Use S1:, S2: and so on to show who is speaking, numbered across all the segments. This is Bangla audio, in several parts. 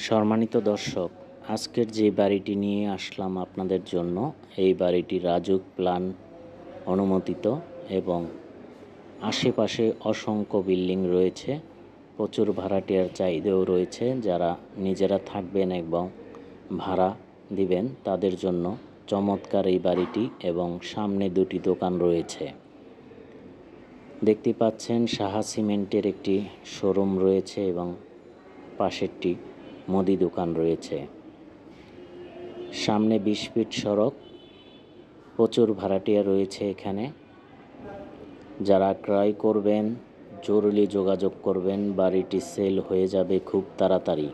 S1: সম্মানিত দর্শক, আজকের যে বাড়িটি নিয়ে আসলাম আপনাদের জন্য, এই বাড়িটি রাজউক প্ল্যান অনুমোদিত এবং আশেপাশে অসংখ্য বিল্ডিং রয়েছে। প্রচুর ভাড়াটিয়ার চাহিদাও রয়েছে। যারা নিজেরা থাকবেন এবং ভাড়া দিবেন তাদের জন্য চমৎকার এই বাড়িটি এবং সামনে দুটি দোকান রয়েছে। দেখতে পাচ্ছেন সাহা সিমেন্টের একটি শোরুম রয়েছে এবং পাশেরটি মুদি দোকান রয়েছে। সামনে 20 ফিট সড়ক, প্রচুর ভাড়াটিয়া রয়েছে এখানে। যারা ক্রয় করবেন জরুরি যোগাযোগ করবেন, বাড়িটি সেল হয়ে যাবে খুব তাড়াতাড়ি।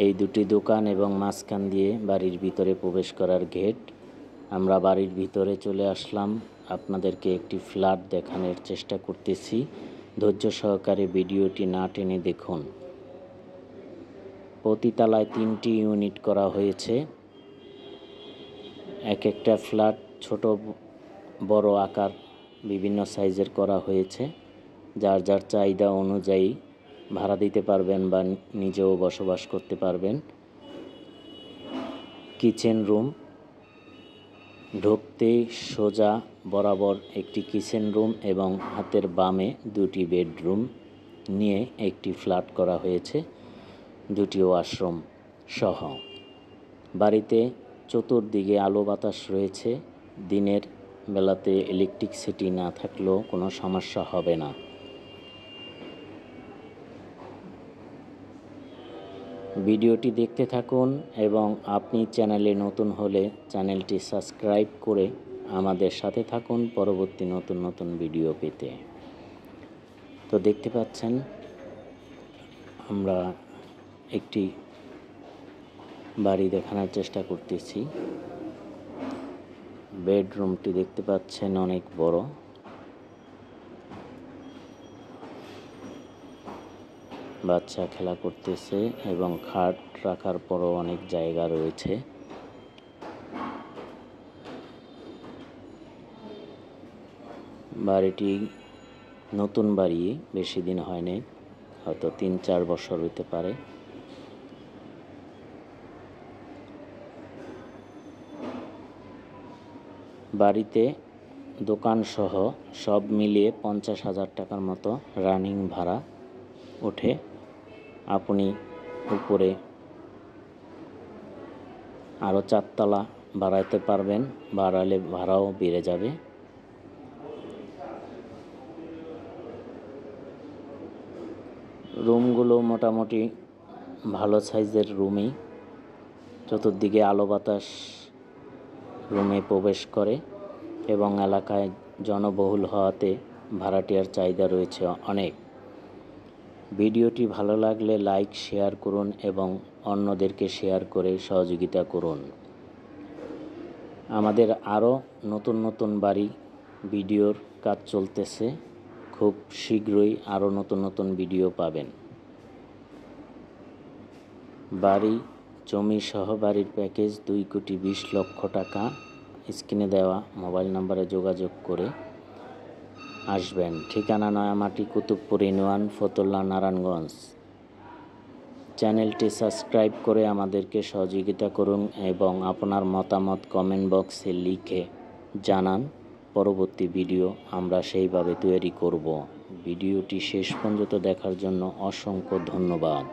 S1: এই দুটি দোকান এবং মাঝখান দিয়ে বাড়ির ভিতরে প্রবেশ করার গেট। আমরা বাড়ির ভিতরে চলে আসলাম, আপনাদেরকে একটি ফ্ল্যাট দেখানোর চেষ্টা করতেছি। ধৈর্য সহকারে ভিডিওটি না টেনে দেখুন। প্রতি তলায় 3টি ইউনিট করা হয়েছে। এক একটা ফ্ল্যাট ছোট বড় আকার বিভিন্ন সাইজের করা হয়েছে। যার যার চাহিদা অনুযায়ী ভাড়া দিতে পারবেন বা নিজেও বসবাস করতে পারবেন। কিচেন রুম, ঢুকতেই সোজা বরাবর একটি কিচেন রুম এবং হাতের বামে 2টি বেডরুম নিয়ে একটি ফ্ল্যাট করা হয়েছে, 2টি ওয়াশরুম সহ। বাড়িতে চতুর্দিকে আলো বাতাস রয়েছে। দিনের বেলাতে ইলেকট্রিসিটি না থাকলেও কোনো সমস্যা হবে না। ভিডিওটি দেখতে থাকুন এবং আপনি চ্যানেলে নতুন হলে চ্যানেলটি সাবস্ক্রাইব করে আমাদের সাথে থাকুন পরবর্তী নতুন নতুন ভিডিও পেতে। তো দেখতে পাচ্ছেন আমরা একটি বাড়ি দেখানোর চেষ্টা করতেছি। বেডরুমটি দেখতে পাচ্ছেন অনেক বড়। বাচ্চা খেলা করতেছে এবং খাট রাখার পরও অনেক জায়গা রয়েছে। বাড়িটি নতুন বাড়ি, বেশি দিন হয়নি, হয়তো 3-4 বছর হতে পারে। বাড়িতে দোকান সহ সব মিলিয়ে 50,000 টাকার মতো রানিং ভাড়া ওঠে। আপনি উপরে আরও 4 তলা বাড়াইতে পারবেন, বাড়ালে ভাড়াও বেড়ে যাবে। রুমগুলো মোটামুটি ভালো সাইজের রুমই। চতুর্দিকে আলো বাতাস রুমে প্রবেশ করে এবং এলাকায় জনবহুল হওয়াতে ভাড়াটিয়ার চাহিদা রয়েছে অনেক। ভিডিওটি ভালো লাগলে লাইক শেয়ার করুন এবং অন্যদেরকে শেয়ার করে সহযোগিতা করুন। আমাদের আরও নতুন নতুন বাড়ি ভিডিওর কাজ চলতেছে, খুব শীঘ্রই আরও নতুন নতুন ভিডিও পাবেন। বাড়ি জমি সহ বাড়ির প্যাকেজ 2,20,00,000 টাকা। স্ক্রিনে দেওয়া মোবাইল নম্বরে যোগাযোগ করে আসবেন। ঠিকানা নয়ামাটি, কুতুবপুর ইউনিয়ন, ফতুল্লা, নারায়ণগঞ্জ। চ্যানেলটি সাবস্ক্রাইব করে আমাদেরকে সহযোগিতা করুন এবং আপনার মতামত কমেন্ট বক্সে লিখে জানান। পরবর্তী ভিডিও আমরা সেইভাবে তৈরি করব। ভিডিওটি শেষ পর্যন্ত দেখার জন্য অসংখ্য ধন্যবাদ।